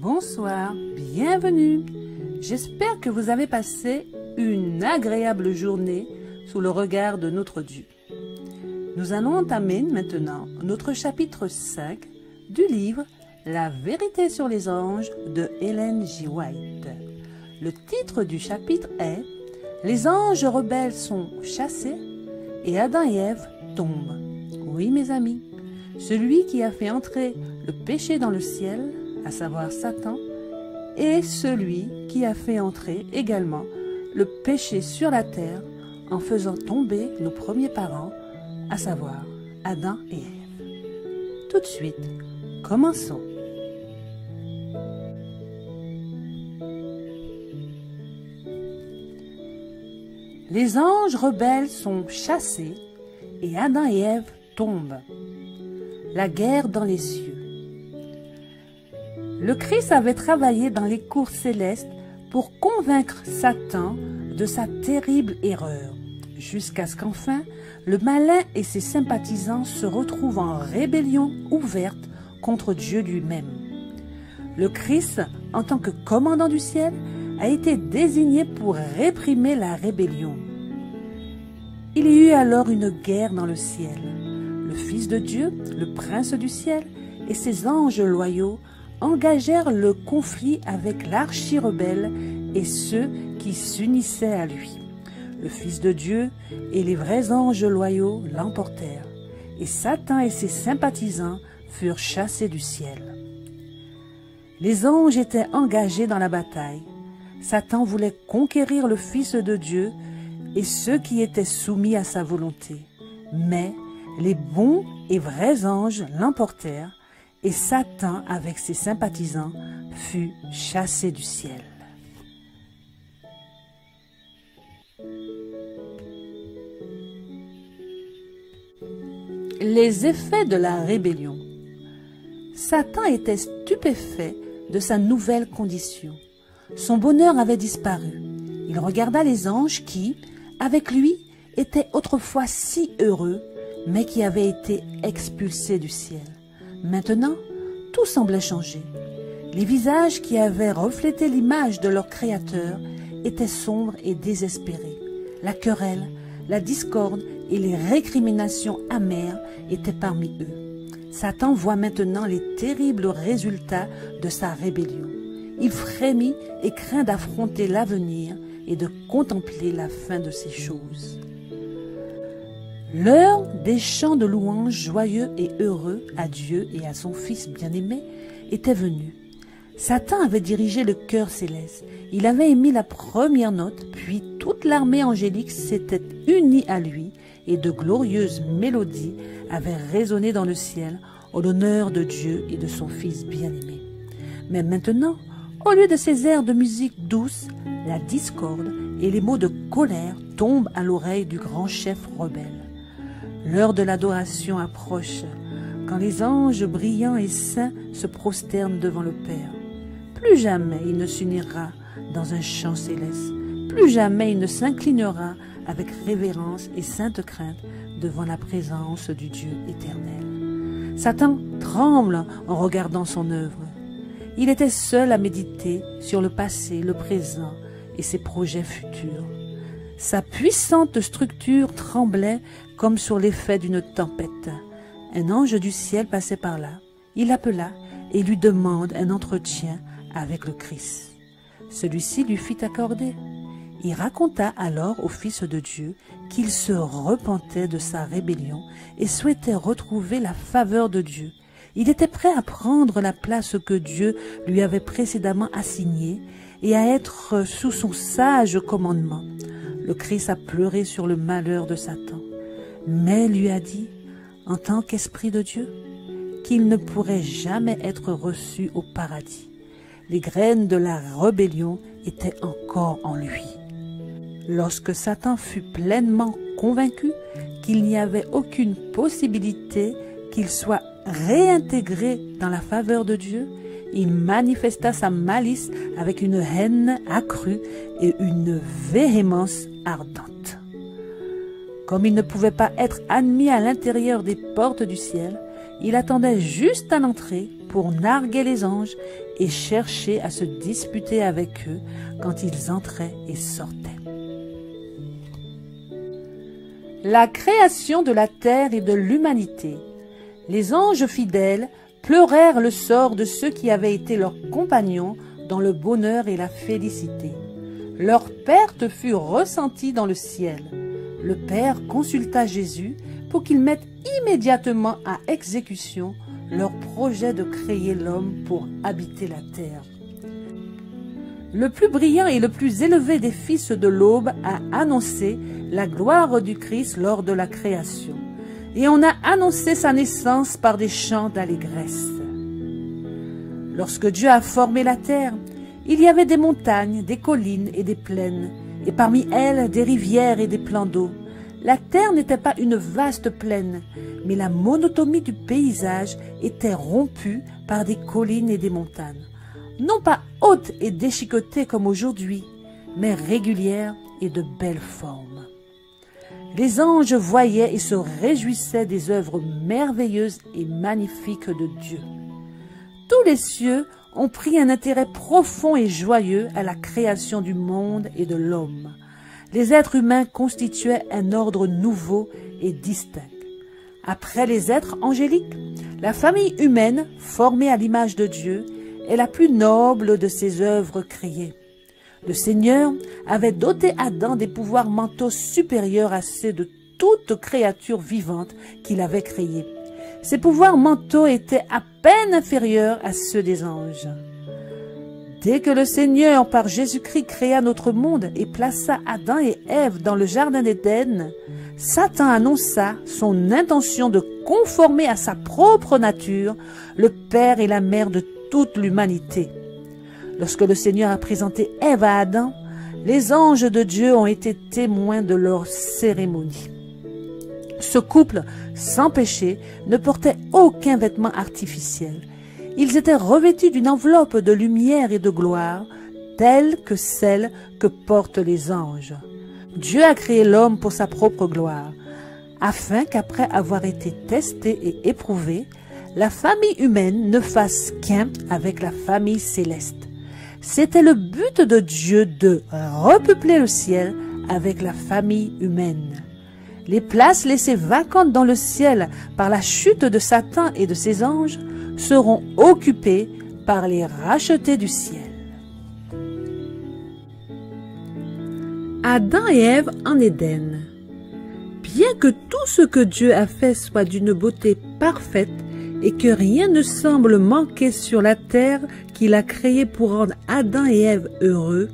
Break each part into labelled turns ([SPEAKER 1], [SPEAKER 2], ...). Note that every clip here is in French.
[SPEAKER 1] Bonsoir, bienvenue. J'espère que vous avez passé une agréable journée sous le regard de notre Dieu. Nous allons entamer maintenant notre chapitre 5 du livre La vérité sur les anges de Ellen G. White. Le titre du chapitre est « Les anges rebelles sont chassés et Adam et Ève tombent ». Oui, mes amis, celui qui a fait entrer le péché dans le ciel, à savoir Satan, et celui qui a fait entrer également le péché sur la terre en faisant tomber nos premiers parents, à savoir Adam et Ève. Tout de suite, commençons. Les anges rebelles sont chassés et Adam et Ève tombent. La guerre dans les cieux. Le Christ avait travaillé dans les cours célestes pour convaincre Satan de sa terrible erreur, jusqu'à ce qu'enfin, le malin et ses sympathisants se retrouvent en rébellion ouverte contre Dieu lui-même. Le Christ, en tant que commandant du ciel, a été désigné pour réprimer la rébellion. Il y eut alors une guerre dans le ciel. Le Fils de Dieu, le Prince du ciel, et ses anges loyaux engagèrent le conflit avec l'archi-rebelle et ceux qui s'unissaient à lui. Le Fils de Dieu et les vrais anges loyaux l'emportèrent, et Satan et ses sympathisants furent chassés du ciel. Les anges étaient engagés dans la bataille. Satan voulait conquérir le Fils de Dieu et ceux qui étaient soumis à sa volonté. Mais les bons et vrais anges l'emportèrent, et Satan, avec ses sympathisants, fut chassé du ciel. Les effets de la rébellion. Satan était stupéfait de sa nouvelle condition. Son bonheur avait disparu. Il regarda les anges qui, avec lui, étaient autrefois si heureux, mais qui avaient été expulsés du ciel. Maintenant, tout semblait changer. Les visages qui avaient reflété l'image de leur Créateur étaient sombres et désespérés. La querelle, la discorde et les récriminations amères étaient parmi eux. Satan voit maintenant les terribles résultats de sa rébellion. Il frémit et craint d'affronter l'avenir et de contempler la fin de ces choses. L'heure des chants de louanges joyeux et heureux à Dieu et à son Fils bien-aimé était venue. Satan avait dirigé le chœur céleste. Il avait émis la première note, puis toute l'armée angélique s'était unie à lui et de glorieuses mélodies avaient résonné dans le ciel en l'honneur de Dieu et de son Fils bien-aimé. Mais maintenant, au lieu de ces airs de musique douce, la discorde et les mots de colère tombent à l'oreille du grand chef rebelle. L'heure de l'adoration approche, quand les anges brillants et saints se prosternent devant le Père. Plus jamais il ne s'unira dans un chant céleste, plus jamais il ne s'inclinera avec révérence et sainte crainte devant la présence du Dieu éternel. Satan tremble en regardant son œuvre. Il était seul à méditer sur le passé, le présent et ses projets futurs. Sa puissante structure tremblait comme sur l'effet d'une tempête. Un ange du ciel passait par là. Il l'appela et lui demande un entretien avec le Christ. Celui-ci lui fit accorder. Il raconta alors au Fils de Dieu qu'il se repentait de sa rébellion et souhaitait retrouver la faveur de Dieu. Il était prêt à prendre la place que Dieu lui avait précédemment assignée et à être sous son sage commandement. Le Christ a pleuré sur le malheur de Satan, mais lui a dit, en tant qu'Esprit de Dieu, qu'il ne pourrait jamais être reçu au paradis. Les graines de la rébellion étaient encore en lui. Lorsque Satan fut pleinement convaincu qu'il n'y avait aucune possibilité qu'il soit réintégré dans la faveur de Dieu, il manifesta sa malice avec une haine accrue et une véhémence ardente. Comme il ne pouvait pas être admis à l'intérieur des portes du ciel, Il attendait juste à l'entrée pour narguer les anges et chercher à se disputer avec eux quand ils entraient et sortaient. La création de la terre et de l'humanité. Les anges fidèles pleurèrent le sort de ceux qui avaient été leurs compagnons dans le bonheur et la félicité. Leur perte fut ressentie dans le ciel. Le Père consulta Jésus pour qu'il mette immédiatement à exécution leur projet de créer l'homme pour habiter la terre. Le plus brillant et le plus élevé des fils de l'aube a annoncé la gloire du Christ lors de la création, et on a annoncé sa naissance par des chants d'allégresse. Lorsque Dieu a formé la terre, il y avait des montagnes, des collines et des plaines, et parmi elles des rivières et des plans d'eau. La terre n'était pas une vaste plaine, mais la monotonie du paysage était rompue par des collines et des montagnes, non pas hautes et déchiquetées comme aujourd'hui, mais régulières et de belles formes. Les anges voyaient et se réjouissaient des œuvres merveilleuses et magnifiques de Dieu. Tous les cieux ont pris un intérêt profond et joyeux à la création du monde et de l'homme. Les êtres humains constituaient un ordre nouveau et distinct. Après les êtres angéliques, la famille humaine, formée à l'image de Dieu, est la plus noble de ses œuvres créées. Le Seigneur avait doté Adam des pouvoirs mentaux supérieurs à ceux de toute créature vivante qu'il avait créée. Ces pouvoirs mentaux étaient à peine inférieurs à ceux des anges. Dès que le Seigneur, par Jésus-Christ, créa notre monde et plaça Adam et Ève dans le jardin d'Éden, Satan annonça son intention de conformer à sa propre nature le père et la mère de toute l'humanité. Lorsque le Seigneur a présenté Ève à Adam, les anges de Dieu ont été témoins de leur cérémonie. Ce couple, sans péché, ne portait aucun vêtement artificiel. Ils étaient revêtus d'une enveloppe de lumière et de gloire, telle que celle que portent les anges. Dieu a créé l'homme pour sa propre gloire, afin qu'après avoir été testé et éprouvé, la famille humaine ne fasse qu'un avec la famille céleste. C'était le but de Dieu de repeupler le ciel avec la famille humaine. Les places laissées vacantes dans le ciel par la chute de Satan et de ses anges seront occupées par les rachetés du ciel. Adam et Ève en Éden. Bien que tout ce que Dieu a fait soit d'une beauté parfaite et que rien ne semble manquer sur la terre qu'il a créée pour rendre Adam et Ève heureux,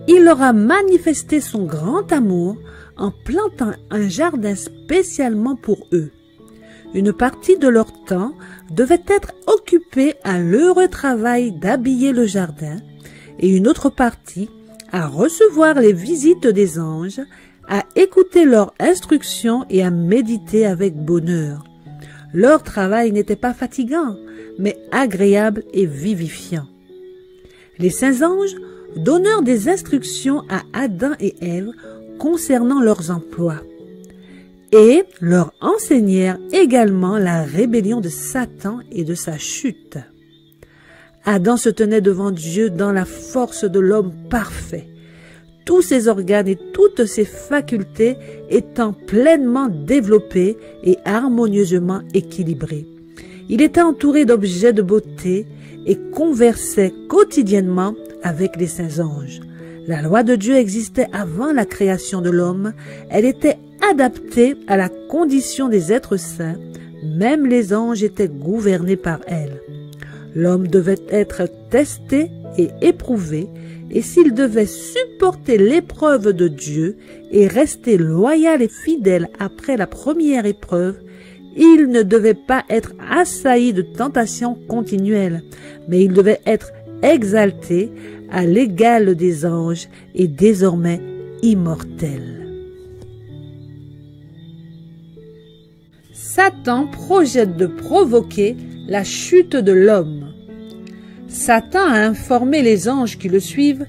[SPEAKER 1] il leur a manifesté son grand amour en plantant un jardin spécialement pour eux. Une partie de leur temps devait être occupée à l'heureux travail d'habiller le jardin et une autre partie à recevoir les visites des anges, à écouter leurs instructions et à méditer avec bonheur. Leur travail n'était pas fatigant, mais agréable et vivifiant. Les saints anges donnèrent des instructions à Adam et Ève concernant leurs emplois et leur enseignèrent également la rébellion de Satan et de sa chute. Adam se tenait devant Dieu dans la force de l'homme parfait, tous ses organes et toutes ses facultés étant pleinement développés et harmonieusement équilibrés. Il était entouré d'objets de beauté et conversait quotidiennement avec les saints anges. La loi de Dieu existait avant la création de l'homme. Elle était adaptée à la condition des êtres saints. Même les anges étaient gouvernés par elle. L'homme devait être testé et éprouvé, et s'il devait supporter l'épreuve de Dieu et rester loyal et fidèle après la première épreuve, il ne devait pas être assailli de tentations continuelles, mais il devait être exalté à l'égal des anges et désormais immortel. Satan projette de provoquer la chute de l'homme. Satan a informé les anges qui le suivent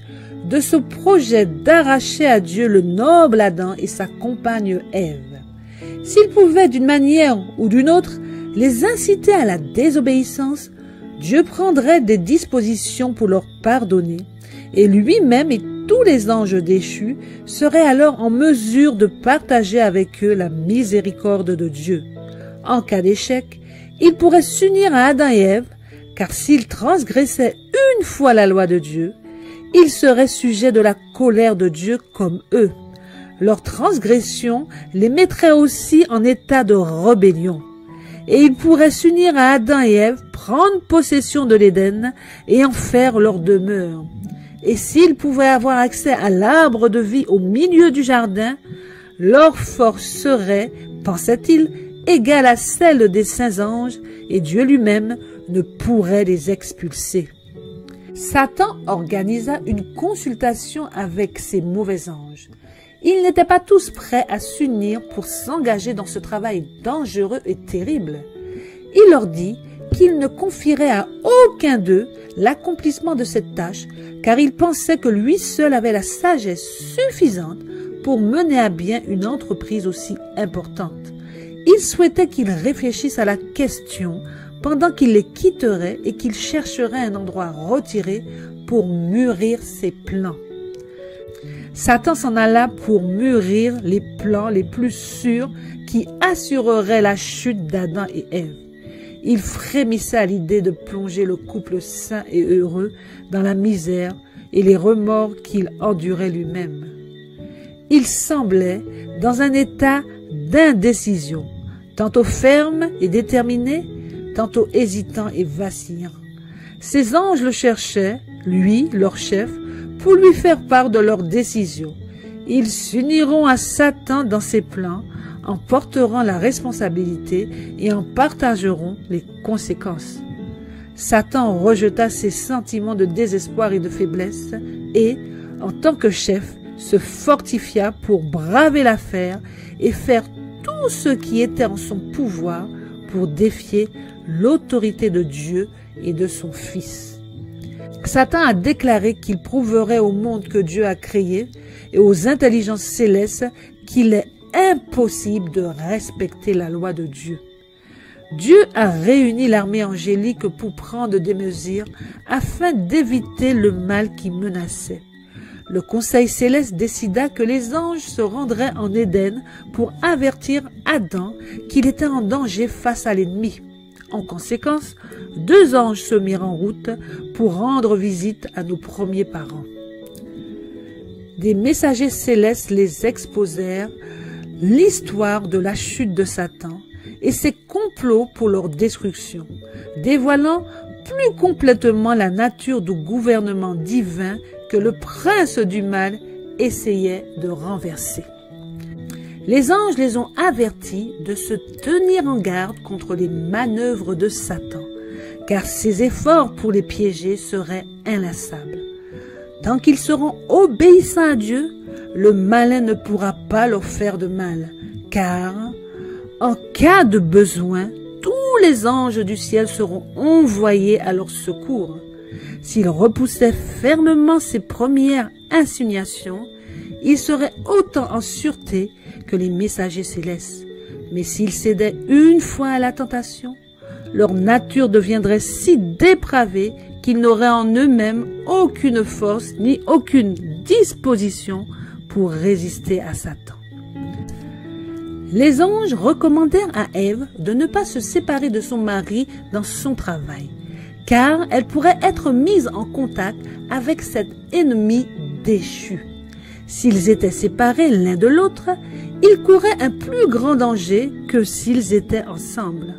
[SPEAKER 1] de ce projet d'arracher à Dieu le noble Adam et sa compagne Ève. S'il pouvait d'une manière ou d'une autre les inciter à la désobéissance, Dieu prendrait des dispositions pour leur pardonner, et lui-même et tous les anges déchus seraient alors en mesure de partager avec eux la miséricorde de Dieu. En cas d'échec, ils pourraient s'unir à Adam et Ève, car s'ils transgressaient une fois la loi de Dieu, ils seraient sujets de la colère de Dieu comme eux. Leur transgression les mettrait aussi en état de rébellion. Et ils pourraient s'unir à Adam et Ève, prendre possession de l'Éden et en faire leur demeure. Et s'ils pouvaient avoir accès à l'arbre de vie au milieu du jardin, leur force serait, pensait-il, égale à celle des saints anges, et Dieu lui-même ne pourrait les expulser. Satan organisa une consultation avec ces mauvais anges. Ils n'étaient pas tous prêts à s'unir pour s'engager dans ce travail dangereux et terrible. Il leur dit qu'il ne confierait à aucun d'eux l'accomplissement de cette tâche, car il pensait que lui seul avait la sagesse suffisante pour mener à bien une entreprise aussi importante. Il souhaitait qu'ils réfléchissent à la question pendant qu'il les quitterait et qu'il chercherait un endroit retiré pour mûrir ses plans. Satan s'en alla pour mûrir les plans les plus sûrs qui assureraient la chute d'Adam et Ève. Il frémissait à l'idée de plonger le couple sain et heureux dans la misère et les remords qu'il endurait lui-même. Il semblait dans un état d'indécision, tantôt ferme et déterminé, tantôt hésitant et vacillant. Ces anges le cherchaient, lui, leur chef, pour lui faire part de leur décision. Ils s'uniront à Satan dans ses plans, en porteront la responsabilité et en partageront les conséquences. Satan rejeta ses sentiments de désespoir et de faiblesse et, en tant que chef, se fortifia pour braver l'affaire et faire tout ce qui était en son pouvoir pour défier l'autorité de Dieu et de son Fils. Satan a déclaré qu'il prouverait au monde que Dieu a créé et aux intelligences célestes qu'il est impossible de respecter la loi de Dieu. Dieu a réuni l'armée angélique pour prendre des mesures afin d'éviter le mal qui menaçait. Le Conseil céleste décida que les anges se rendraient en Éden pour avertir Adam qu'il était en danger face à l'ennemi. En conséquence, 2 anges se mirent en route pour rendre visite à nos premiers parents. Des messagers célestes les exposèrent l'histoire de la chute de Satan et ses complots pour leur destruction, dévoilant plus complètement la nature du gouvernement divin que le prince du mal essayait de renverser. Les anges les ont avertis de se tenir en garde contre les manœuvres de Satan, car ses efforts pour les piéger seraient inlassables. Tant qu'ils seront obéissants à Dieu, le malin ne pourra pas leur faire de mal, car, en cas de besoin, tous les anges du ciel seront envoyés à leur secours. S'ils repoussaient fermement ces premières insinuations, ils seraient autant en sûreté que les messagers célestes. Mais s'ils cédaient une fois à la tentation, leur nature deviendrait si dépravée qu'ils n'auraient en eux-mêmes aucune force ni aucune disposition pour résister à Satan. Les anges recommandèrent à Ève de ne pas se séparer de son mari dans son travail, car elle pourrait être mise en contact avec cet ennemi déchu. S'ils étaient séparés l'un de l'autre, ils couraient un plus grand danger que s'ils étaient ensemble.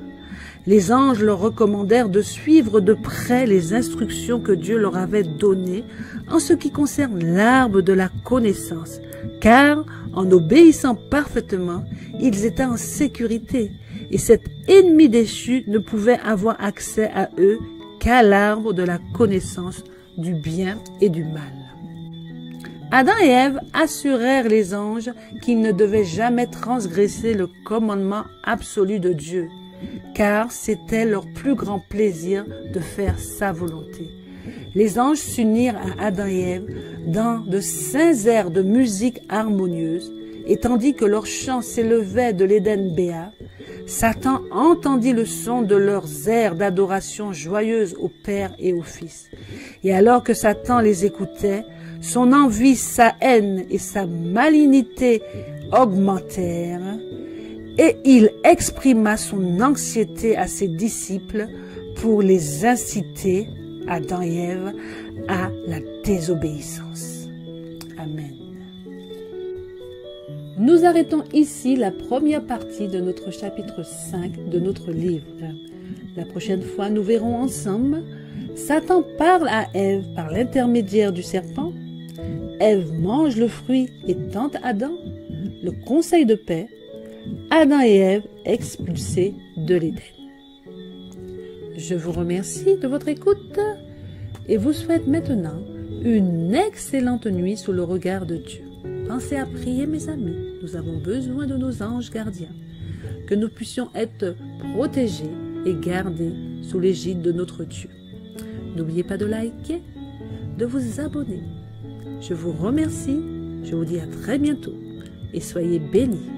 [SPEAKER 1] Les anges leur recommandèrent de suivre de près les instructions que Dieu leur avait données en ce qui concerne l'arbre de la connaissance, car en obéissant parfaitement, ils étaient en sécurité et cet ennemi déchu ne pouvait avoir accès à eux qu'à l'arbre de la connaissance du bien et du mal. Adam et Ève assurèrent les anges qu'ils ne devaient jamais transgresser le commandement absolu de Dieu, car c'était leur plus grand plaisir de faire sa volonté. Les anges s'unirent à Adam et Ève dans de saints airs de musique harmonieuse, et tandis que leur chant s'élevait de l'Éden béat, Satan entendit le son de leurs airs d'adoration joyeuse au Père et au Fils. Et alors que Satan les écoutait, son envie, sa haine et sa malignité augmentèrent, et il exprima son anxiété à ses disciples pour les inciter, Adam et Ève, à la désobéissance. Amen. Nous arrêtons ici la première partie de notre chapitre 5 de notre livre. La prochaine fois, nous verrons ensemble Satan parle à Ève par l'intermédiaire du serpent. Ève mange le fruit et tente Adam. Le conseil de paix. Adam et Ève expulsés de l'Éden. Je vous remercie de votre écoute et vous souhaite maintenant une excellente nuit sous le regard de Dieu. Pensez à prier, mes amis. Nous avons besoin de nos anges gardiens. Que nous puissions être protégés et gardés sous l'égide de notre Dieu. N'oubliez pas de liker, de vous abonner. Je vous remercie. Je vous dis à très bientôt et soyez bénis.